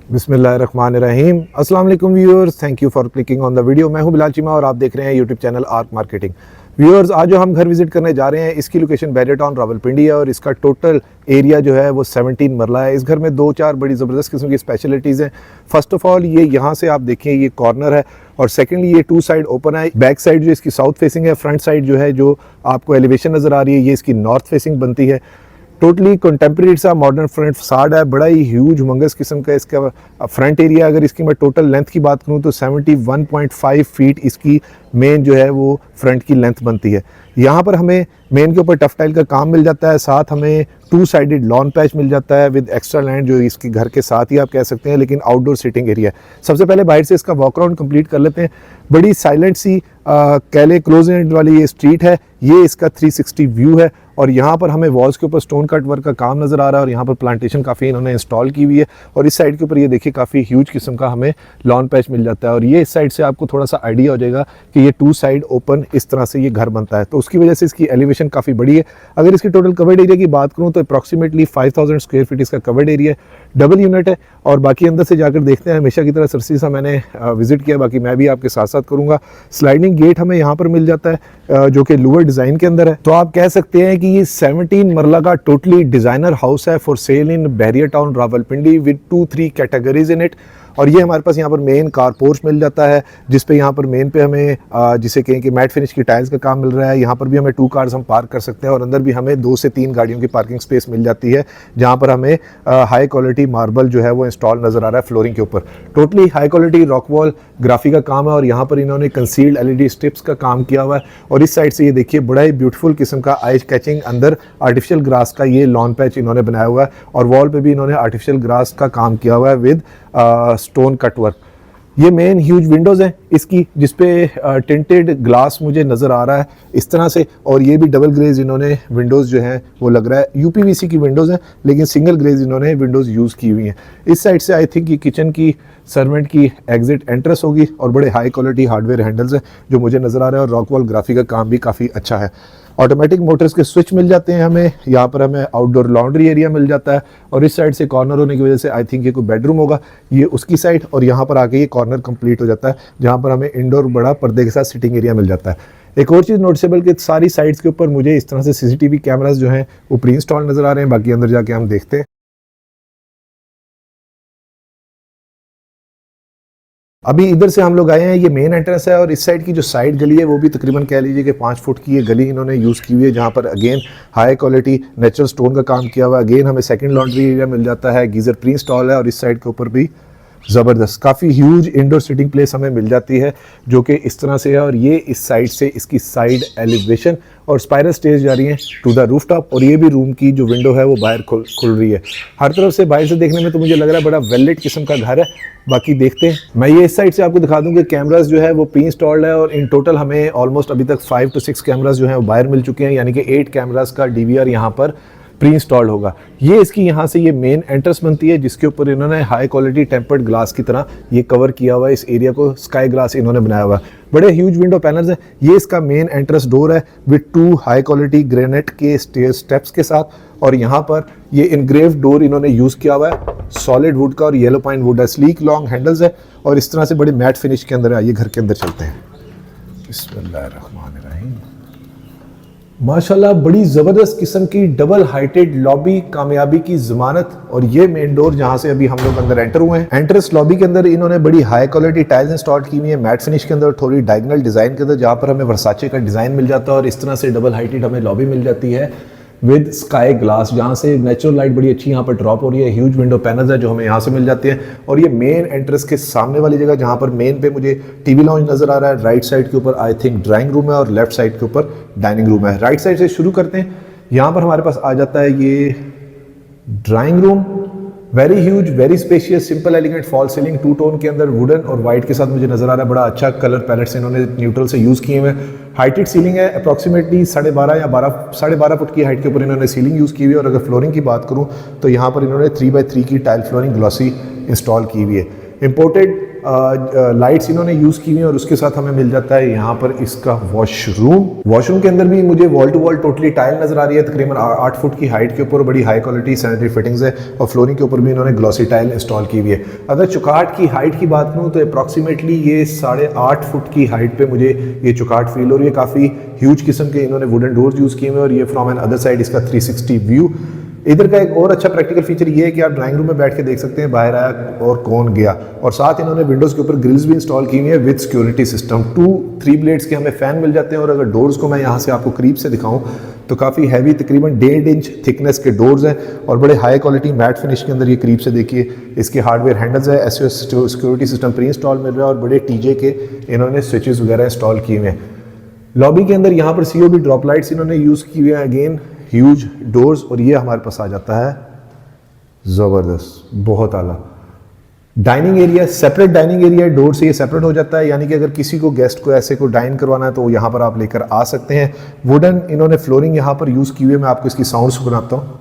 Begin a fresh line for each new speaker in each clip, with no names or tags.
बिस्मिल्लाहिर्रहमानिर्रहीम। अस्सलाम वालेकुम viewers, thank you for clicking on the video. मैं हूं बिलाल चीमा और आप देख रहे हैं YouTube channel arc marketing. Viewers, आज जो हम घर विजिट करने जा रहे हैं इसकी लोकेशन बैरियर टाउन रावलपिंडी है और इसका टोटल एरिया जो है वो 17 मरला है। इस घर में 2-4 बड़ी ज़बरदस्त किस्म की स्पेशलिटीज़ हैं। फर्स्ट ऑफ ऑल ये यहाँ से आप देखें ये कॉर्नर है और सेकेंडली ये 2 साइड ओपन है। बैक साइड जो इसकी साउथ फेसिंग है, फ्रंट साइड जो है जो आपको एलिवेशन नज़र आ रही है ये इसकी नॉर्थ फेसिंग बनती है। टोटली कंटेम्प्रेरी सा मॉडर्न फ्रंट फसाड है, बड़ा ही ह्यूज मंगस किस्म का इसका फ्रंट एरिया। अगर इसकी मैं टोटल लेंथ की बात करूं तो 71.5 फीट इसकी मेन जो है वो फ्रंट की लेंथ बनती है। यहाँ पर हमें मेन के ऊपर टफ टाइल का काम मिल जाता है, साथ हमें 2 साइडेड लॉन पैच मिल जाता है विद एक्स्ट्रा लैंड जो इसके घर के साथ ही आप कह सकते हैं, लेकिन आउटडोर सिटिंग एरिया है। सबसे पहले बाहर से इसका वॉक अराउंड कंप्लीट कर लेते हैं। बड़ी साइलेंट सी कैले क्लोज एंड वाली ये स्ट्रीट है, ये इसका 360 व्यू है और यहाँ पर हमें वॉल्स के ऊपर स्टोन कट वर्क का काम नज़र आ रहा है और यहाँ पर प्लांटेशन काफ़ी इन्होंने इंस्टॉल की हुई है। और इस साइड के ऊपर ये देखिए काफ़ी ह्यूज किस्म का हमें लॉन पैच मिल जाता है और ये इस साइड से आपको थोड़ा सा आइडिया हो जाएगा कि ये 2 साइड ओपन इस तरह से ये घर बनता है, तो उसकी वजह से इसकी एलिवेशन काफ़ी बड़ी है। अगर इसकी टोटल कवर्ड एरिया की बात करूँ तो अप्रॉक्सीमेटली 5000 स्क्वायर फीट इसका कवर्ड एरिया है, डबल यूनिट है। और बाकी अंदर से जाकर देखते हैं, हमेशा की तरह सरसी सा मैंने विजिट किया, बाकी मैं भी आपके साथ साथ करूँगा। स्लाइडिंग गेट हमें यहाँ पर मिल जाता है जो कि लूअर डिज़ाइन के अंदर है। तो आप कह सकते हैं कि ये 17 मरला का टोटली डिज़ाइनर हाउस है for sale in barrier town Rawalpindi with 2-3 categories in it. और ये हमारे पास यहाँ पर मेन कार पोर्च मिल जाता है जिस पे यहाँ पर मेन पे हमें जिसे कहें कि मैट फिनिश की टाइल्स का काम मिल रहा है। यहाँ पर भी हमें 2 कार्स हम पार्क कर सकते हैं और अंदर भी हमें 2 से 3 गाड़ियों की पार्किंग स्पेस मिल जाती है, जहाँ पर हमें हाई क्वालिटी मार्बल जो है वो इंस्टॉल नज़र आ रहा है फ्लोरिंग के ऊपर। Totally high quality rock wall graphy का काम है और यहाँ पर इन्होंने कंसील्ड LED स्ट्रिप्स का काम किया हुआ है। और इस साइड से ये देखिए बड़ा ही ब्यूटीफुल किस्म का आई कैचिंग अंदर आर्टिफिशियल ग्रास का ये लॉन पैच इन्होंने बनाया हुआ है और वॉल पे भी इन्होंने आर्टिफिशियल ग्रास का काम किया हुआ है विद स्टोन कट वर्क। ये मेन ह्यूज विंडोज़ हैं इसकी जिसपे टिंटेड ग्लास मुझे नज़र आ रहा है इस तरह से, और ये भी डबल ग्लेज इन्होंने विंडोज़ जो हैं वो लग रहा है UPVC की विंडोज़ हैं लेकिन सिंगल ग्लेज इन्होंने विंडोज़ यूज़ की हुई हैं। इस साइड से आई थिंक ये किचन की सर्वेंट की एग्जिट एंट्रेंस होगी और बड़े हाई क्वालिटी हार्डवेयर हैंडल्स हैं जो मुझे नज़र आ रहा है और रॉक वॉल ग्राफी का काम भी काफ़ी अच्छा है। ऑटोमेटिक मोटर्स के स्विच मिल जाते हैं हमें, यहाँ पर हमें आउटडोर लॉन्ड्री एरिया मिल जाता है और इस साइड से कॉर्नर होने की वजह से आई थिंक ये कोई बेडरूम होगा, ये उसकी साइड, और यहाँ पर आके ये कॉर्नर कंप्लीट हो जाता है जहाँ पर हमें इंडोर बड़ा पर्दे के साथ सिटिंग एरिया मिल जाता है। एक और चीज़ नोटिसेबल कि सारी साइड्स के ऊपर मुझे इस तरह से CCTV कैमरास जो हैं वो प्री इंस्टॉल नज़र आ रहे हैं। बाकी अंदर जाके हम देखते हैं। अभी इधर से हम लोग आए हैं, ये मेन एंट्रेंस है और इस साइड की जो साइड गली है वो भी तकरीबन कह लीजिए कि 5 फुट की ये गली इन्होंने यूज़ की हुई है, जहाँ पर again high quality natural stone का काम किया हुआ है। अगेन हमें सेकंड लॉन्ड्री एरिया मिल जाता है, गीज़र प्री इंस्टॉल है और इस साइड के ऊपर भी ज़बरदस्त काफ़ी ह्यूज इंडोर सिटिंग प्लेस हमें मिल जाती है जो कि इस तरह से है। और ये इस साइड से इसकी साइड एलिवेशन और स्पाइरल स्टेज जा रही है टू द रूफ टॉप, और ये भी रूम की जो विंडो है वो बाहर खुल रही है। हर तरफ से बाहर से देखने में तो मुझे लग रहा है बड़ा वेल लिट किस्म का घर है। बाकी देखते हैं, मैं ये इस साइड से आपको दिखा दूं कि कैमरास जो है वो प्री इंस्टॉल्ड है और इन टोटल हमें ऑलमोस्ट अभी तक 5 to 6 कैमरास जो हैं वो बाहर मिल चुके हैं, यानी कि 8 कैमरास का DVR यहाँ पर प्री इंस्टॉल्ड होगा। ये इसकी यहाँ से ये मेन एंट्रेंस बनती है जिसके ऊपर इन्होंने हाई क्वालिटी टेम्पर्ड ग्लास की तरह ये कवर किया हुआ है, इस एरिया को स्काई ग्लास इन्होंने बनाया हुआ है। बड़े ह्यूज विंडो पैनल्स हैं। ये इसका मेन एंट्रेंस डोर है विद 2 हाई क्वालिटी ग्रेनाइट के स्टेप्स के साथ, और यहाँ पर ये इनग्रेव डोर इन्होंने यूज़ किया हुआ है सॉलिड वुड का और येलो पाइन वुड है। स्लीक लॉन्ग हैंडल्स है और इस तरह से बड़े मैट फिनिश के अंदर है। ये घर के अंदर चलते हैं। बिस्मिल्लाहिर्रहमानिर्रहीम। माशाल्लाह बड़ी ज़बरदस्त किस्म की डबल हाइटेड लॉबी, कामयाबी की ज़मानत। और ये मेन डोर जहाँ से अभी हम लोग अंदर एंटर हुए हैं, एंट्रेंस लॉबी के अंदर इन्होंने बड़ी हाई क्वालिटी टाइल्स इंस्टॉल की हुई है मैट फिनिश के अंदर, थोड़ी डायगोनल डिज़ाइन के अंदर, जहाँ पर हमें वर्साचे का डिज़ाइन मिल जाता है और इस तरह से डबल हाइटेड हमें लॉबी मिल जाती है विद स्काई ग्लास, जहाँ से नेचुरल लाइट बड़ी अच्छी यहाँ पर ड्रॉप हो रही है। ह्यूज विंडो पैनल्स है जो हमें यहाँ से मिल जाते हैं। और ये मेन एंट्रेंस के सामने वाली जगह जहाँ पर मेन पे मुझे TV लॉन्च नज़र आ रहा है, राइट साइड के ऊपर आई थिंक ड्राइंग रूम है और लेफ्ट साइड के ऊपर डाइनिंग रूम है। राइट साइड से शुरू करते हैं। यहाँ पर हमारे पास आ जाता है ये drawing room, very huge, very spacious, simple elegant fall ceiling, 2 tone के अंदर वुडन और वाइट के साथ मुझे नजर आ रहा है। बड़ा अच्छा कलर पैलेट्स इन्होंने न्यूट्रल से यूज़ किए हुए हैं। हाइटेड सीलिंग है, अप्रॉक्सीमेटली 12.5 या 12.5 फुट की हाइट के ऊपर इन्होंने सीलिंग यूज़ की हुई है। और अगर फ्लोरिंग की बात करूँ तो यहाँ पर इन्होंने 3x3 की टाइल फ्लोरिंग ग्लॉसी इंस्टॉल की हुई है। इम्पोर्टेड लाइट्स इन्होंने यूज़ की हुई हैं और उसके साथ हमें मिल जाता है यहाँ पर इसका वॉशरूम के अंदर भी मुझे wall to wall totally tile नजर आ रही है, तकरीबन 8 फुट की हाइट के ऊपर बड़ी हाई क्वालिटी सैनिटरी फिटिंग्स है और फ्लोरिंग के ऊपर भी इन्होंने ग्लॉसी टाइल इंस्टॉल की हुई है। अगर चुकाट की हाइट की बात करूँ तो अप्रॉक्सीमेटली ये 8.5 फुट की हाइट पे मुझे ये चुकाट फील हो रही है। काफ़ी ह्यूज किस्म के इन्होंने वुडन डोर्स यूज़ किए हुए और ये फ्रॉम एन अदर साइड इसका 360 व्यू। इधर का एक और अच्छा प्रैक्टिकल फीचर ये है कि आप ड्राइंग रूम में बैठ के देख सकते हैं बाहर आया और कौन गया, और साथ इन्होंने विंडोज़ के ऊपर ग्रिल्स भी इंस्टॉल की हुई है विद सिक्योरिटी सिस्टम। 3 ब्लेड्स के हमें फ़ैन मिल जाते हैं और अगर डोर्स को मैं यहाँ से आपको करीब से दिखाऊं तो काफ़ी हैवी, तकरीबन 1.5 इंच थिकनेस के डोर्स हैं और बड़े हाई क्वालिटी मैट फिनिश के अंदर ये करीब से देखिए इसके हार्डवेयर हैंडल्स है, SOS security system pre install मिल रहा है और बड़े टीजे के इन्होंने स्विचेस वगैरह इंस्टॉल किए हुए हैं। लॉबी के अंदर यहाँ पर सीओबी ड्रॉप लाइट्स इन्होंने यूज़ की हुई है, अगेन ह्यूज डोर्स, और ये हमारे पास आ जाता है ज़बरदस्त, बहुत आला dining area. Separate dining area door से ये सेपरेट हो जाता है, यानी कि अगर किसी को गेस्ट को ऐसे को डाइन करवाना है तो यहाँ पर आप लेकर आ सकते हैं। वुडन इन्होंने फ्लोरिंग यहाँ पर यूज़ की हुई है, मैं आपको इसकी साउंड सुनाता हूँ।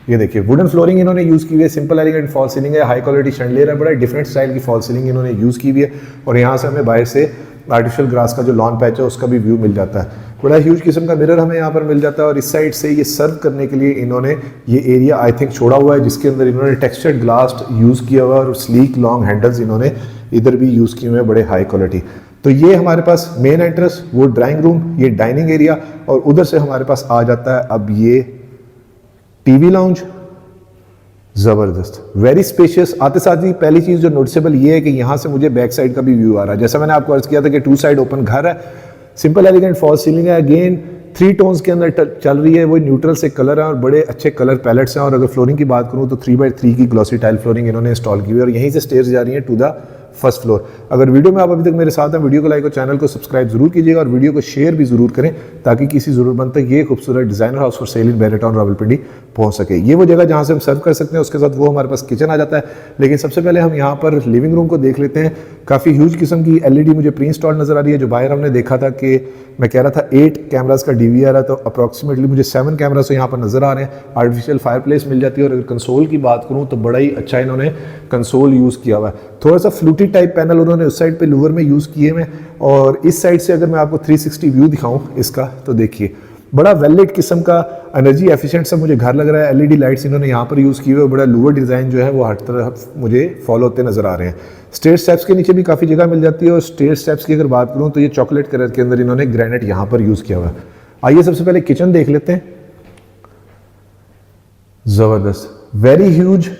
ये देखिए वुडन फ्लोरिंग इन्होंने यूज़ की हुई है, सिंपल एलिगेंट फॉल सीलिंग है, हाई क्वालिटी शैंडलियर है, बड़ा डिफरेंट स्टाइल की फॉल सीलिंग इन्होंने यूज़ की हुई है और यहाँ से हमें बाहर से आर्टिफिशियल ग्रास का जो लॉन पैच है उसका भी व्यू मिल जाता है। बड़ा ह्यूज किस्म का मिरर हमें यहाँ पर मिल जाता है और इस साइड से ये सर्व करने के लिए इन्होंने ये एरिया आई थिंक छोड़ा हुआ है जिसके अंदर इन्होंने टेक्सचर्ड ग्लास यूज़ किया हुआ है और स्लीक लॉन्ग हैंडल्स इन्होंने इधर भी यूज़ किए हुए हैं, बड़े हाई क्वालिटी। तो ये हमारे पास मेन एंट्रेंस, वो ड्राइंग रूम, ये डाइनिंग एरिया, और उधर से हमारे पास आ जाता है अब ये टीवी लाउंज। ज़बरदस्त, वेरी स्पेशियस। आते साथ ही पहली चीज़ जो नोटिसेबल ये है कि यहाँ से मुझे बैक साइड का भी व्यू आ रहा है। जैसा मैंने आपको अर्ज किया था कि 2 साइड ओपन घर है, सिंपल एलिगेंट फॉल सीलिंग है, अगेन 3 टोन्स के अंदर चल रही है, वो न्यूट्रल से कलर है और बड़े अच्छे कलर पैलेट्स हैं। और अगर फ्लोरिंग की बात करूँ तो 3x3 की ग्लॉसी टाइल फ्लोरिंग इन्होंने इंस्टॉल की हुई है और यहीं से स्टेयर्स जा रही हैं टू द फर्स्ट फ्लोर। अगर वीडियो में आप अभी तक मेरे साथ हैं, वीडियो को लाइक और चैनल को सब्सक्राइब जरूर कीजिएगा और वीडियो को शेयर भी जरूर करें ताकि किसी ज़रूरतमंद तक ये खूबसूरत डिजाइनर हाउस फॉर सेल इन बैरिटन रावलपिंडी पहुंच सके। ये वो जगह जहां से हम सर्व कर सकते हैं, उसके साथ वो हमारे पास किचन आ जाता है। लेकिन सबसे पहले हम यहाँ पर लिविंग रूम को देख लेते हैं। काफ़ी ह्यूज किस्म की एलईडी मुझे प्री इंस्टॉल नजर आ रही है। जो बाहर हमने देखा था कि मैं कह रहा था 8 कैमरास का डीवीआर है, तो अप्रॉक्सीमेटली मुझे 7 कैमरास यहाँ पर नजर आ रहे हैं। आर्टिफिशियल फायर प्लेस मिल जाती है और अगर कंसोल की बात करूँ तो बड़ा ही अच्छा इन्होंने कंसोल यूज़ किया हुआ है। थोड़ा सा फ्लूटी टाइप पैनल उन्होंने उस साइड पे लूवर में यूज़ किए हुए, और इस साइड से अगर मैं आपको 360 व्यू दिखाऊं इसका तो देखिए बड़ा वेलवेट किस्म का एनर्जी एफिशिएंट सा मुझे घर लग रहा है। एलईडी लाइट्स इन्होंने यहाँ पर यूज़ किए हुए, बड़ा लूवर डिज़ाइन जो है वो हर तरफ मुझे फॉलो होते नजर आ रहे हैं। स्टेयर स्टेप्स के नीचे भी काफ़ी जगह मिल जाती है और स्टेयर स्टेप्स की अगर बात करूँ तो ये चॉकलेट कलर के अंदर इन्होंने ग्रेनाइट यहाँ पर यूज़ किया हुआ है। आइए सबसे पहले किचन देख लेते हैं। ज़बरदस्त, वेरी ह्यूज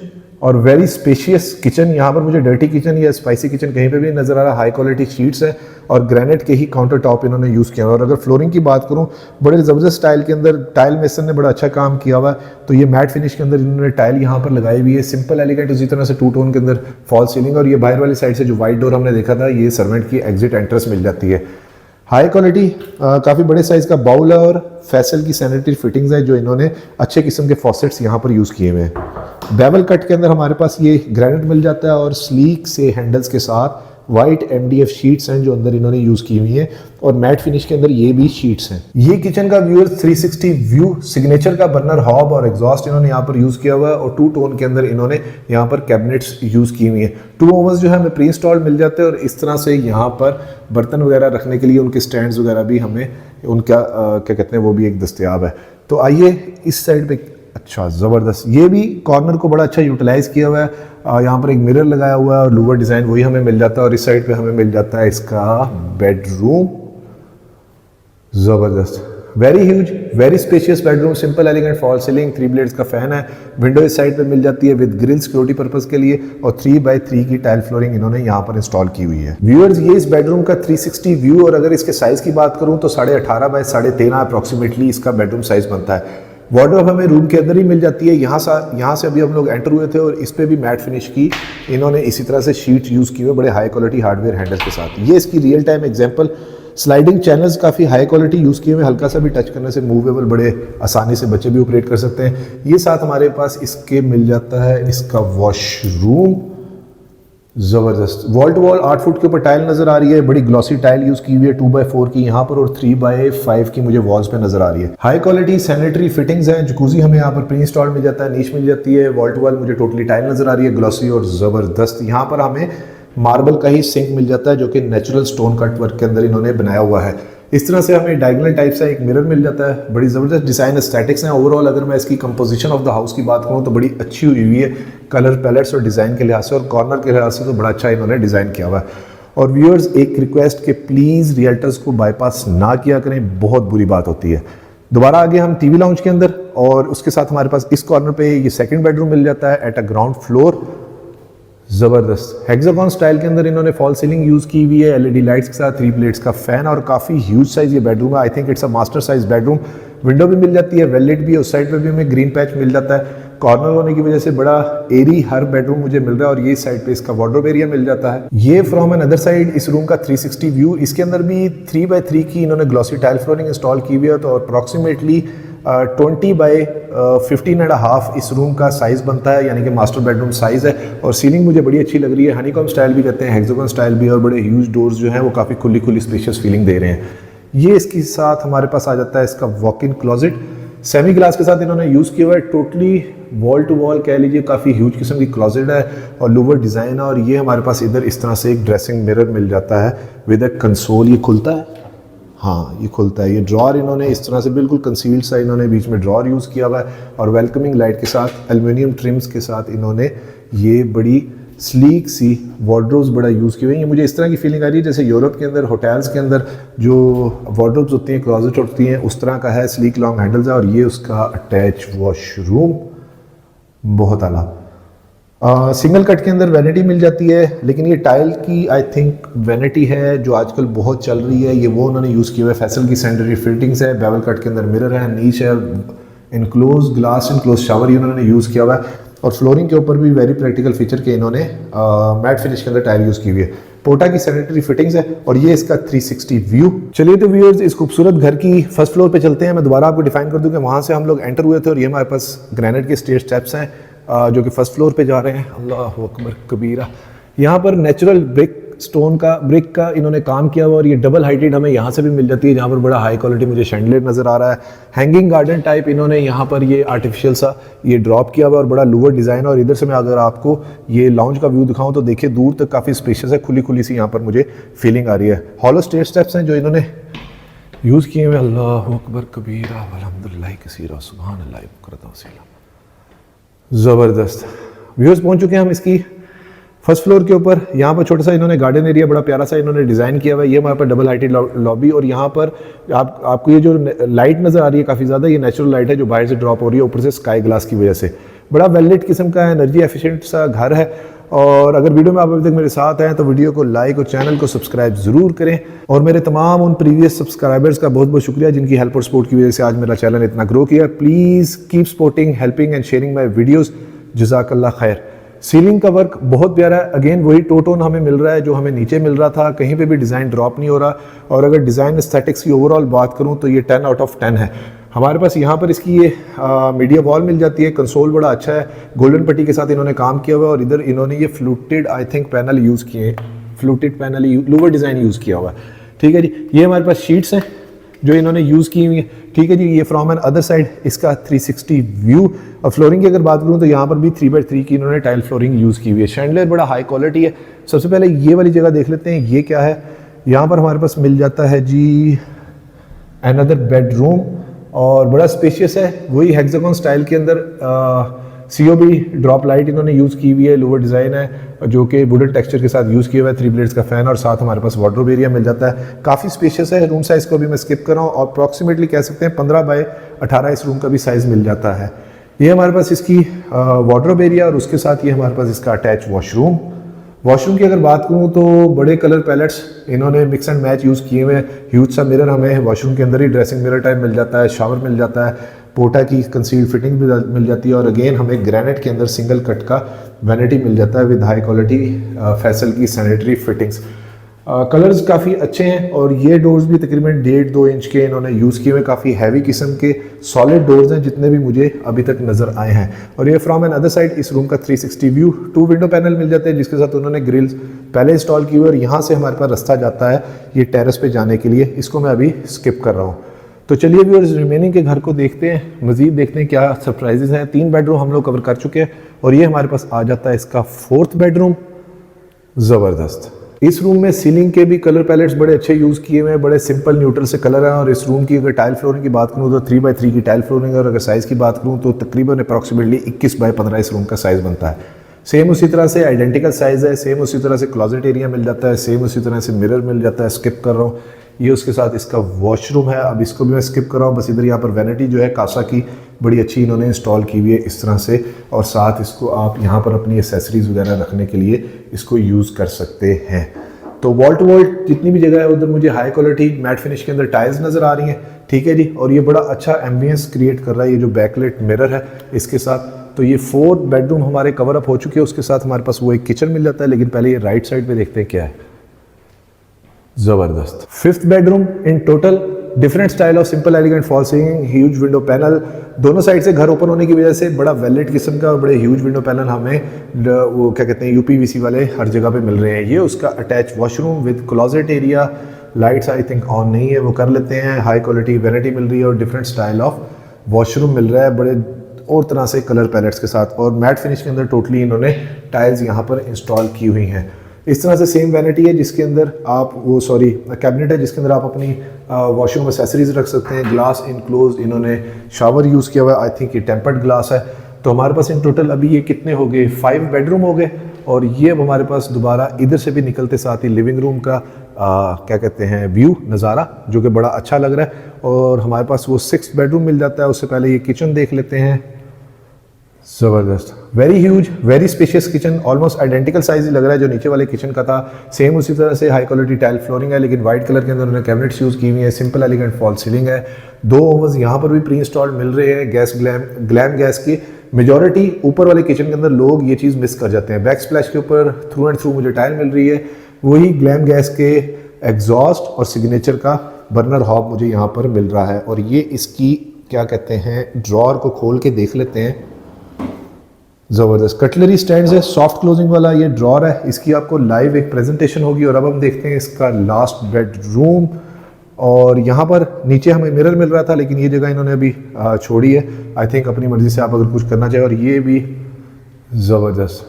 और वेरी स्पेशियस किचन। यहाँ पर मुझे डर्टी किचन या स्पाइसी किचन कहीं पे भी नजर आ रहा है। हाई क्वालिटी शीट्स है और ग्रेनाइट के ही काउंटर टॉप इन्होंने यूज़ किया। और अगर फ्लोरिंग की बात करूँ, बड़े ज़बरदस्त स्टाइल के अंदर टाइल मेसन ने बड़ा अच्छा काम किया हुआ है। तो ये मैट फिनिश के अंदर इन्होंने टाइल यहाँ पर लगाई हुई है, सिंपल एलिगेंट, उसी तरह से 2 टोन के अंदर फॉल सीलिंग। और ये बाहर वाली साइड से जो वाइट डोर हमने देखा था, ये सर्वेंट की एग्जिट एंट्रेंस मिल जाती है। हाई क्वालिटी काफ़ी बड़े साइज़ का बाउल है और फैसल की सैनिटरी फिटिंग्स है जो इन्होंने अच्छे किस्म के फॉसेट्स यहाँ पर यूज़ किए हुए हैं। बेवल कट के अंदर हमारे पास ये ग्रेनाइट मिल जाता है और स्लीक से हैंडल्स के साथ वाइट एमडीएफ शीट्स हैं जो अंदर इन्होंने यूज़ की हुई हैं, और मैट फिनिश के अंदर ये भी शीट्स हैं। ये किचन का व्यूअर 360 व्यू, सिग्नेचर का बर्नर हॉब और एग्जॉस्ट इन्होंने यहाँ पर यूज़ किया हुआ है और 2 टोन के अंदर इन्होंने यहाँ पर कैबिनेट्स यूज़ की हुई हैं। 2 ओवन्स जो है हमें प्री इंस्टॉल्ड मिल जाते हैं और इस तरह से यहाँ पर बर्तन वगैरह रखने के लिए उनके स्टैंड्स वगैरह भी हमें उनका क्या कहते हैं वो भी एक दस्तयाब है। तो आइए इस साइड पे, अच्छा ज़बरदस्त, ये भी कॉर्नर को बड़ा अच्छा यूटिलाइज़ किया हुआ है। यहाँ पर एक मिरर लगाया हुआ है और लूवर डिज़ाइन वही हमें मिल जाता है और इस साइड पे हमें मिल जाता है इसका बेडरूम। ज़बरदस्त, very huge, very spacious bedroom, simple elegant fall ceiling, 3 blades का फैन है। विंडो इस साइड पे मिल जाती है विद ग्रिल सिक्योरिटी पर्पस के लिए, और 3x3 की टाइल फ्लोरिंग इन्होंने यहाँ पर इंस्टॉल की हुई है। व्यूअर्स, ये इस बेडरूम का 360 व्यू, और अगर इसके साइज़ की बात करूँ तो 18.5 बाय 13.5 अप्रॉक्सीमेटली इसका बेडरूम साइज़ बनता है। वार्डरोब हमें रूम के अंदर ही मिल जाती है। यहाँ से अभी हम लोग एंटर हुए थे और इस पे भी मैट फिनिश की इन्होंने इसी तरह से शीट यूज़ की हुई, बड़े हाई क्वालिटी हार्डवेयर हैंडल के साथ। ये इसकी real time example, sliding channels काफ़ी हाई क्वालिटी यूज़ किए हुए, हल्का सा भी टच करने से मूवेबल, बड़े आसानी से बच्चे भी ऑपरेट कर सकते हैं। ये साथ हमारे पास इसके मिल जाता है इसका वॉशरूम। ज़बरदस्त, वॉल टू वॉल 8 फुट के ऊपर टाइल नज़र आ रही है, बड़ी ग्लॉसी टाइल यूज़ की हुई है 2x4 की यहाँ पर और 3x5 की मुझे वॉल्स पे नज़र आ रही है। हाई क्वालिटी सैनिटरी फिटिंग्स हैं। जकूजी हमें यहाँ पर प्री इंस्टॉल मिल जाता है, नीच मिल जाती है। वॉल टू वॉल मुझे टोटली टाइल नज़र आ रही है, ग्लॉसी और ज़बरदस्त। यहाँ पर हमें मार्बल का ही सिंक मिल जाता है जो कि नेचुरल स्टोन कट वर्क के अंदर इन्होंने बनाया हुआ है। इस तरह से हमें डायगोनल टाइप से एक मिरर मिल जाता है। बड़ी ज़बरदस्त डिज़ाइन एस्थेटिक्स हैं। ओवरऑल अगर मैं इसकी कंपोजिशन ऑफ द हाउस की बात करूँ तो बड़ी अच्छी हुई हुई है, कलर पैलेट्स और डिज़ाइन के लिहाज से, और कॉर्नर के लिहाज से तो बड़ा अच्छा इन्होंने डिज़ाइन किया हुआ है। और व्यूअर्स, एक रिक्वेस्ट कि प्लीज़ रियल्टर्स को बाईपास ना किया करें, बहुत बुरी बात होती है। दोबारा आगे हम टीवी लाउंज के अंदर, और उसके साथ हमारे पास इस कॉर्नर पे ये सेकंड बेडरूम मिल जाता है एट अ ग्राउंड फ्लोर। ज़बरदस्त हेक्सागोन स्टाइल के अंदर इन्होंने फॉल सीलिंग यूज़ की हुई है, एलईडी लाइट्स के साथ, 3 प्लेट्स का फैन, और काफ़ी ह्यूज साइज़ ये बेडरूम है। I think it's a master size bedroom. Window भी मिल जाती है, वेलवेट भी है, उस साइड पे भी हमें ग्रीन पैच मिल जाता है। कॉर्नर होने की वजह से बड़ा एरी हर बेडरूम मुझे मिल रहा है, और ये साइड पे इसका वार्डरोब एरिया मिल जाता है। ये फ्रॉम एन अदर साइड इस रूम का 360 व्यू। इसके अंदर भी 3x3 की इन्होंने ग्लॉसी टाइल फ्लोरिंग इंस्टॉल की हुई है, तो अप्रॉक्सीमेटली 20x15.5 इस रूम का साइज़ बनता है, यानी कि मास्टर बेडरूम साइज़ है। और सीलिंग मुझे बड़ी अच्छी लग रही है, हनीकॉम स्टाइल भी कहते हैं, हेक्सागोन स्टाइल भी, और बड़े ह्यूज डोर्स जो हैं वो काफ़ी खुली खुली स्पेशियस फीलिंग दे रहे हैं। ये इसके साथ हमारे पास आ जाता है इसका walk in closet, semi glass के साथ इन्होंने यूज़ किया हुआ है। टोटली वॉल टू वॉल कह लीजिए, काफ़ी ह्यूज किस्म की क्लोजेट है और लूवर डिज़ाइन है। और ये हमारे पास इधर इस तरह से एक ड्रेसिंग मिरर मिल जाता है विद अ कंसोल। ये खुलता है, हाँ ये खुलता है। ये ड्रॉर इन्होंने इस तरह से बिल्कुल कंसील्ड सा इन्होंने बीच में ड्रॉर यूज़ किया हुआ है, और वेलकमिंग लाइट के साथ एल्युमिनियम ट्रिम्स के साथ इन्होंने ये बड़ी स्लीक सी वार्डरोब्स बड़ा यूज़ किए हुए हैं। ये मुझे इस तरह की फीलिंग आ रही है जैसे यूरोप के अंदर होटल्स के अंदर जो वार्डरोब्स होती हैं, क्लोजेट होती हैं, उस तरह का है। स्लीक लॉन्ग हैंडल्स है, और ये उसका अटैच वॉशरूम, बहुत आला। सिंगल कट के अंदर वैनिटी मिल जाती है, लेकिन ये टाइल की आई थिंक वैनिटी है जो आजकल बहुत चल रही है। ये वो उन्होंने यूज़ किया हुआ है। फैसल की सैनिटरी फिटिंग्स है, बेवल कट के अंदर मिरर है, नीच है, इनक्लोज ग्लास इनक्लोज शावर इन्होंने यूज़ किया हुआ है। और फ्लोरिंग के ऊपर भी वेरी प्रैक्टिकल फीचर के इन्होंने मैट फिनिश के अंदर टाइल यूज़ की हुई है। पोटा की सैनिटरी फिटिंग्स है, और ये इसका 360 व्यू। चलिए तो व्यूअर्स, इस खूबसूरत घर की फर्स्ट फ्लोर पे चलते हैं। मैं दोबारा आपको डिफाइन कर दूं कि वहाँ से हम लोग एंटर हुए थे, और ये हमारे पास ग्रेनाइट के स्टेयर स्टेप्स हैं जो कि फर्स्ट फ्लोर पे जा रहे हैं। अल्लाह अकबर कबीरा। यहाँ पर नेचुरल ब्रिक का इन्होंने काम किया हुआ, और ये डबल हाइटेड हमें यहाँ से भी मिल जाती है, जहाँ पर बड़ा हाई क्वालिटी मुझे शैंडलियर नज़र आ रहा है। हैंगिंग गार्डन टाइप इन्होंने यहाँ पर ये आर्टिफिशियल सा ये ड्रॉप किया हुआ, और बड़ा लूवर डिज़ाइन। और इधर से मैं अगर आपको ये लाउंज का व्यू दिखाऊँ तो देखिए दूर तक काफ़ी स्पेशियस है, खुली खुली सी यहाँ पर मुझे फीलिंग आ रही है। हॉलो स्टेयर स्टेप्स हैं जो इन्होंने यूज़ किए हुए। अल्लाह अकबर कबीरा वल्हम्दुलिल्लाह कसीरा सुभान अल्लाह बुकरतन वसीला। ज़बरदस्त व्यूअर्स, पहुंच चुके हैं हम इसकी फर्स्ट फ्लोर के ऊपर। यहाँ पर छोटा सा इन्होंने गार्डन एरिया बड़ा प्यारा सा इन्होंने डिज़ाइन किया हुआ है। ये हमारे पर डबल हाइटेड लॉबी, और यहाँ पर आपको ये जो लाइट नज़र आ रही है काफ़ी ज़्यादा, ये नेचुरल लाइट है जो बाहर से ड्रॉप हो रही है ऊपर से स्काई ग्लास की वजह से। बड़ा वेलवेट किस्म का एनर्जी एफिशिएंट सा घर है। और अगर वीडियो में आप अभी तक मेरे साथ हैं तो वीडियो को लाइक और चैनल को सब्सक्राइब ज़रूर करें। और मेरे तमाम उन प्रीवियस सब्सक्राइबर्स का बहुत बहुत शुक्रिया जिनकी हेल्प और सपोर्ट की वजह से आज मेरा चैनल इतना ग्रो किया। Please keep supporting, helping and sharing my videos. जज़ाकल्लाह खैर। सीलिंग का वर्क बहुत प्यारा है। अगेन वही टोन हमें मिल रहा है जो हमें नीचे मिल रहा था, कहीं पे भी डिज़ाइन ड्रॉप नहीं हो रहा। और अगर डिज़ाइन एस्थेटिक्स की ओवरऑल बात करूं तो ये 10 आउट ऑफ 10 है। हमारे पास यहाँ पर इसकी ये मीडिया वॉल मिल जाती है। कंसोल बड़ा अच्छा है, गोल्डन पट्टी के साथ इन्होंने काम किया हुआ है। और इधर इन्होंने ये fluted I think panel use किए, fluted panel louvre design use किया हुआ है। ठीक है जी, ये हमारे पास शीट्स हैं जो इन्होंने यूज़ की हुई है। ठीक है जी, ये फ्रॉम एन अदर साइड इसका 360 व्यू। और फ्लोरिंग की अगर बात करूँ तो यहाँ पर भी 3x3 की इन्होंने टाइल फ्लोरिंग यूज़ की हुई है। शैंडलियर बड़ा हाई क्वालिटी है। सबसे पहले ये वाली जगह देख लेते हैं, ये क्या है। यहाँ पर हमारे पास मिल जाता है जी अनदर बेडरूम, और बड़ा स्पेशियस है। वही हेक्सागोन स्टाइल के अंदर COB ड्रॉप लाइट इन्होंने यूज़ की हुई है। लोअर डिज़ाइन है जो कि वुडन टेक्सचर के साथ यूज़ किया हुआ है। 3 ब्लेड्स का फ़ैन, और साथ हमारे पास वार्डरोब एरिया मिल जाता है। काफ़ी स्पेशियस है। रूम साइज़ को भी मैं स्किप कर रहा हूँ, और अप्रॉक्सीमेटली कह सकते हैं 15x18 इस रूम का भी साइज़ मिल जाता है। ये हमारे पास इसकी वार्डरोब एरिया, और उसके साथ ये हमारे पास इसका अटैच वॉशरूम। वॉशरूम की अगर बात करूँ तो बड़े कलर पैलेट्स इन्होंने मिक्स एंड मैच यूज़ किए हुए हैं। ह्यूज सा मिरर हमें वॉशरूम के अंदर ही ड्रेसिंग मिरर टाइप मिल जाता है। शावर मिल जाता है, पोटा की कंसील्ड फिटिंग भी मिल जाती है। और अगेन हमें ग्रेनाइट के अंदर सिंगल कट का वैनिटी मिल जाता है विद हाई क्वालिटी फैसल की सैनिटरी फिटिंग्स। कलर्स काफ़ी अच्छे हैं। और ये डोर्स भी तकरीबन 1.5-2 इंच के इन्होंने यूज़ किए हुए। काफ़ी हैवी किस्म के सॉलिड डोर्स हैं जितने भी मुझे अभी तक नज़र आए हैं। और ये फ्रॉम एन अदर साइड इस रूम का 360 व्यू। 2 विंडो पैनल मिल जाते हैं जिसके साथ उन्होंने ग्रिल्स पहले इंस्टॉल की हुई। और यहाँ से हमारे पास रास्ता जाता है ये टेरेस पे जाने के लिए। इसको मैं अभी स्किप कर रहा हूँ। तो चलिए व्यूअर्स, रिमेनिंग के घर को देखते हैं, मज़ीद देखते हैं क्या सरप्राइजेज़ हैं। 3 बेडरूम हम लोग कवर कर चुके हैं, और ये हमारे पास आ जाता है इसका 4th बेडरूम। ज़बरदस्त। इस रूम में सीलिंग के भी कलर पैलेट्स बड़े अच्छे यूज़ किए हुए हैं, बड़े सिंपल न्यूट्रल से कलर हैं। और इस रूम की अगर टाइल फ्लोरिंग की बात करूँ तो 3x3 की टाइल फ्लोरिंग है, और अगर साइज़ की बात करूँ तो तकरीबन अप्रॉक्सीमेटली 21x15 इस रूम का साइज़ बनता है। सेम उसी तरह से आइडेंटिकल साइज़ है, सेम उसी तरह से क्लोजेट एरिया मिल जाता है, सेम उसी तरह से मिरर मिल जाता है। स्किप कर रहा हूँ, ये उसके साथ इसका वॉशरूम है। अब इसको भी मैं स्किप कर रहा हूँ, बस इधर यहाँ पर वैनिटी जो है कासा की बड़ी अच्छी इन्होंने इंस्टॉल की हुई है इस तरह से। और साथ इसको आप यहाँ पर अपनी एसेसरीज़ वगैरह रखने के लिए इसको यूज़ कर सकते हैं। तो वॉल टू वॉल जितनी भी जगह है उधर मुझे हाई क्वालिटी मैट फिनिश के अंदर टाइल्स नज़र आ रही हैं, ठीक है जी। और ये बड़ा अच्छा एम्बियंस क्रिएट कर रहा है ये जो बैकलाइट मिरर है इसके साथ। तो ये 4 बेडरूम हमारे कवर अप हो चुके हैं, उसके साथ हमारे पास वो एक किचन मिल जाता है। लेकिन पहले ये राइट साइड पे देखते हैं क्या है। ज़बरदस्त। 5th bedroom in total, different style of simple elegant fall ceiling, huge window panel. दोनों साइड से घर ओपन होने की वजह से बड़ा वेलेट किस्म का बड़े ह्यूज विंडो पैनल हमें वो क्या कहते हैं यूपीवीसी वाले हर जगह पे मिल रहे हैं। ये उसका attach washroom with closet area. Lights I think on नहीं है, वो कर लेते हैं। हाई क्वालिटी वैनिटी मिल रही है और डिफरेंट स्टाइल ऑफ वॉशरूम मिल रहा है बड़े और तरह से कलर पैलेट्स के साथ। और मैट फिनिश के अंदर टोटली इन्होंने टाइल्स यहाँ पर इंस्टॉल की हुई हैं। इस तरह से सेम वैनिटी है जिसके अंदर आप कैबिनेट है जिसके अंदर आप अपनी वॉशरूम एसेसरीज रख सकते हैं। ग्लास इनक्लोज इन्होंने शावर यूज़ किया हुआ है, आई थिंक ये टेम्पर्ड ग्लास है। तो हमारे पास इन टोटल अभी ये कितने हो गए, 5 बेडरूम हो गए। और ये अब हमारे पास दोबारा इधर से भी निकलते साथ ही लिविंग रूम का क्या कहते हैं व्यू नज़ारा जो कि बड़ा अच्छा लग रहा है। और हमारे पास वो 6th बेडरूम मिल जाता है। उससे पहले ये किचन देख लेते हैं। ज़बरदस्त, very huge, very spacious kitchen, almost identical size ही लग रहा है जो नीचे वाले किचन का था। सेम उसी तरह से हाई क्वालिटी टाइल फ्लोरिंग है, लेकिन वाइट कलर के अंदर उन्होंने कैबिनेट्स यूज़ की हुई है। सिंपल एलिगेंट फॉल सीलिंग है। 2 ओवन्स यहाँ पर भी प्री इंस्टॉल्ड मिल रहे हैं गैस ग्लैम गैस की। मेजॉरिटी ऊपर वाले किचन के अंदर लोग ये चीज़ मिस कर जाते हैं। बैक स्प्लैश के ऊपर थ्रू एंड थ्रू मुझे टाइल मिल रही है, वही ग्लैम गैस के एग्जॉस्ट और सिग्नेचर का बर्नर हॉब मुझे यहाँ पर मिल रहा है। और ये इसकी क्या कहते हैं ड्रॉर को खोल के देख लेते हैं। ज़बरदस्त कटलरी स्टैंड्स है, सॉफ्ट क्लोजिंग वाला ये ड्रॉर है। इसकी आपको लाइव एक प्रेजेंटेशन होगी। और अब हम देखते हैं इसका लास्ट बेडरूम। और यहाँ पर नीचे हमें मिरर मिल रहा था, लेकिन ये जगह इन्होंने अभी छोड़ी है। आई थिंक अपनी मर्ज़ी से आप अगर कुछ करना चाहें। और ये भी ज़बरदस्त,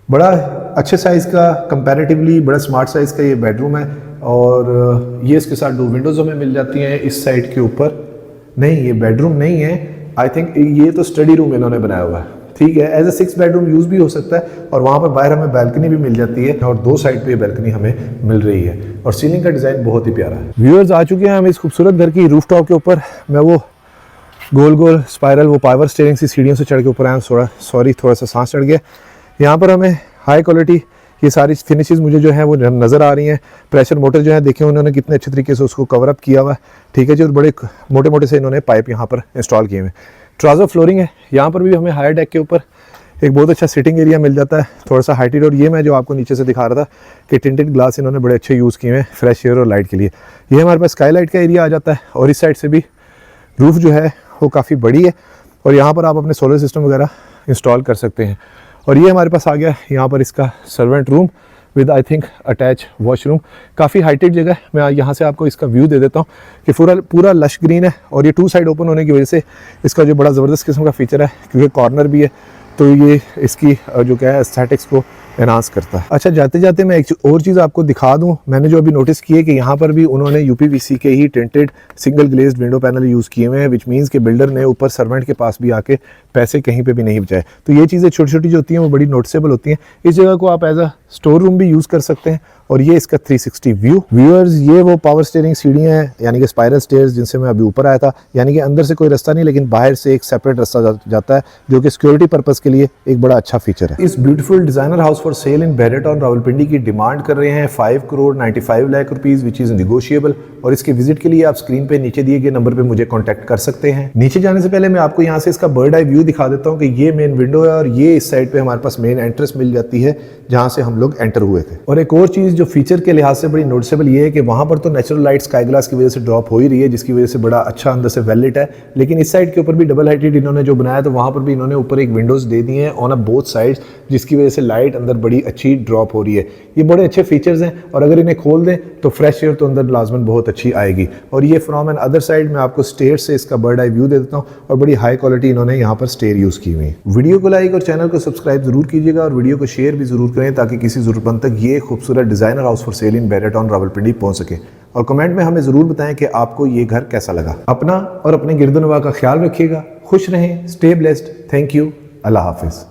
बड़ा अच्छे साइज़ का, कंपैरेटिवली बड़ा स्मार्ट साइज़ का ये बेडरूम है। और ये इसके साथ 2 विंडोज़ हमें मिल जाती हैं इस साइड के ऊपर। नहीं, ये बेडरूम नहीं है, आई थिंक ये तो स्टडी रूम इन्होंने बनाया हुआ है, ठीक है। एज ए 6 बेडरूम यूज़ भी हो सकता है। और वहाँ पर बाहर हमें बैल्कनी भी मिल जाती है और 2 साइड पे बैल्कनी हमें मिल रही है। और सीलिंग का डिज़ाइन बहुत ही प्यारा है। व्यूअर्स आ चुके हैं हम इस खूबसूरत घर की रूफटॉप के ऊपर। मैं वो गोल गोल स्पाइरल वो पावर स्टीयरिंग सी सीढ़ियों से चढ़ के ऊपर आया, थोड़ा सा सांस चढ़ गया। यहाँ पर हमें हाई क्वालिटी ये सारी फिनिशेस मुझे जो है वो नज़र आ रही हैं। प्रेशर मोटर जो है देखें उन्होंने कितने अच्छे तरीके से उसको कवर अप किया हुआ है, ठीक है जी। और बड़े मोटे मोटे से इन्होंने पाइप यहाँ पर इंस्टॉल किए हुए हैं। ट्राउज़र फ्लोरिंग है। यहाँ पर भी हमें हायर डेक के ऊपर एक बहुत अच्छा सिटिंग एरिया मिल जाता है, थोड़ा सा हाइटेड। और ये मैं जो आपको नीचे से दिखा रहा था कि टिंटेड ग्लास इन्होंने बड़े अच्छे यूज़ किए हैं फ्रेश एयर और लाइट के लिए। ये हमारे पास स्काईलाइट का एरिया आ जाता है। और इस साइड से भी रूफ़ जो है वो काफ़ी बड़ी है और यहाँ पर आप अपने सोलर सिस्टम वगैरह इंस्टॉल कर सकते हैं। और ये हमारे पास आ गया यहाँ पर इसका servant room with I think attach washroom. काफ़ी हाइटेड जगह है। मैं यहाँ से आपको इसका व्यू दे देता हूँ कि पूरा लश ग्रीन है। और ये 2 साइड ओपन होने की वजह से इसका जो बड़ा ज़बरदस्त किस्म का फीचर है, क्योंकि कॉर्नर भी है, तो ये इसकी जो क्या है एस्थेटिक्स को एनहांस करता है। अच्छा, जाते जाते मैं एक और चीज़ आपको दिखा दूं। मैंने जो अभी नोटिस की है कि यहाँ पर भी उन्होंने यूपीवीसी के ही tinted single glazed window panel use किए हुए हैं, विच मीन्स के बिल्डर ने ऊपर सर्वेंट के पास भी आके पैसे कहीं पे भी नहीं बचाए। तो ये चीज़ें छोटी छोटी जो होती हैं वो बड़ी नोटिसेबल होती हैं। इस जगह को आप एज अ स्टोर रूम भी यूज़ कर सकते हैं। और ये इसका 360 व्यू। व्यूअर्स, ये वो पावर स्टीयरिंग सीढ़ियाँ हैं, यानी कि स्पाइरल स्टेयर्स जिनसे मैं अभी ऊपर आया था। यानी कि अंदर से कोई रास्ता नहीं, लेकिन बाहर से एक सेपरेट रास्ता जाता है, जो कि सिक्योरिटी पर्पज़ के लिए एक बड़ा अच्छा फीचर है। इस beautiful designer house for sale in Bahria Town Rawalpindi की डिमांड कर रहे हैं 5,95 lakh rupees, which is negotiable. और इसके विजिट के लिए आप स्क्रीन पे नीचे दिए गए नंबर पे मुझे कॉन्टैक्ट कर सकते हैं। नीचे जाने से पहले मैं आपको यहाँ से इसका बर्ड आई व्यू दिखा देता हूँ कि ये मेन विंडो है और ये इस साइड पे हमारे पास मेन एंट्रेंस मिल जाती है जहाँ से हम लोग एंटर हुए थे। और एक और चीज़ चीज़ जो फीचर के लिहाज से बड़ी नोटिसेबल ये है कि वहाँ पर तो नेचुरल लाइट स्काई ग्लास की वजह से ड्रॉप हो ही रही है, जिसकी वजह से बड़ा अच्छा अंदर से वेल लिट है। लेकिन इस साइड के ऊपर भी डबल हाइटेड इन्होंने जो बनाया तो वहाँ पर भी इन्होंने ऊपर एक विंडोज़ दे दी हैं ऑन अ बोथ साइड्स, जिसकी वजह से लाइट अंदर बड़ी अच्छी ड्रॉप हो रही है। ये बड़े अच्छे फीचर्स हैं और अगर इन्हें खोल दें तो फ्रेश एयर तो अंदर लाजमन बहुत अच्छी आएगी। और ये फ्रॉम एन अदर साइड मैं आपको स्टेयर से इसका बर्ड आई व्यू दे देता हूँ और बड़ी हाई क्वालिटी इन्होंने यहाँ पर स्टेयर यूज़ की हुई है। वीडियो को लाइक और चैनल को सब्सक्राइब जरूर कीजिएगा और वीडियो को शेयर भी जरूर करें ताकि किसी ज़रूरतमंद तक ये खूबसूरत designer house for sale in Bahria Town Rawalpindi पहुंच सके। और कमेंट में हमें ज़रूर बताएं कि आपको ये घर कैसा लगा। अपना और अपने गिरदोनवा का ख्याल रखिएगा, खुश रहें, स्टे ब्लेस्ड, थैंक यू, अल्लाह हाफिज़।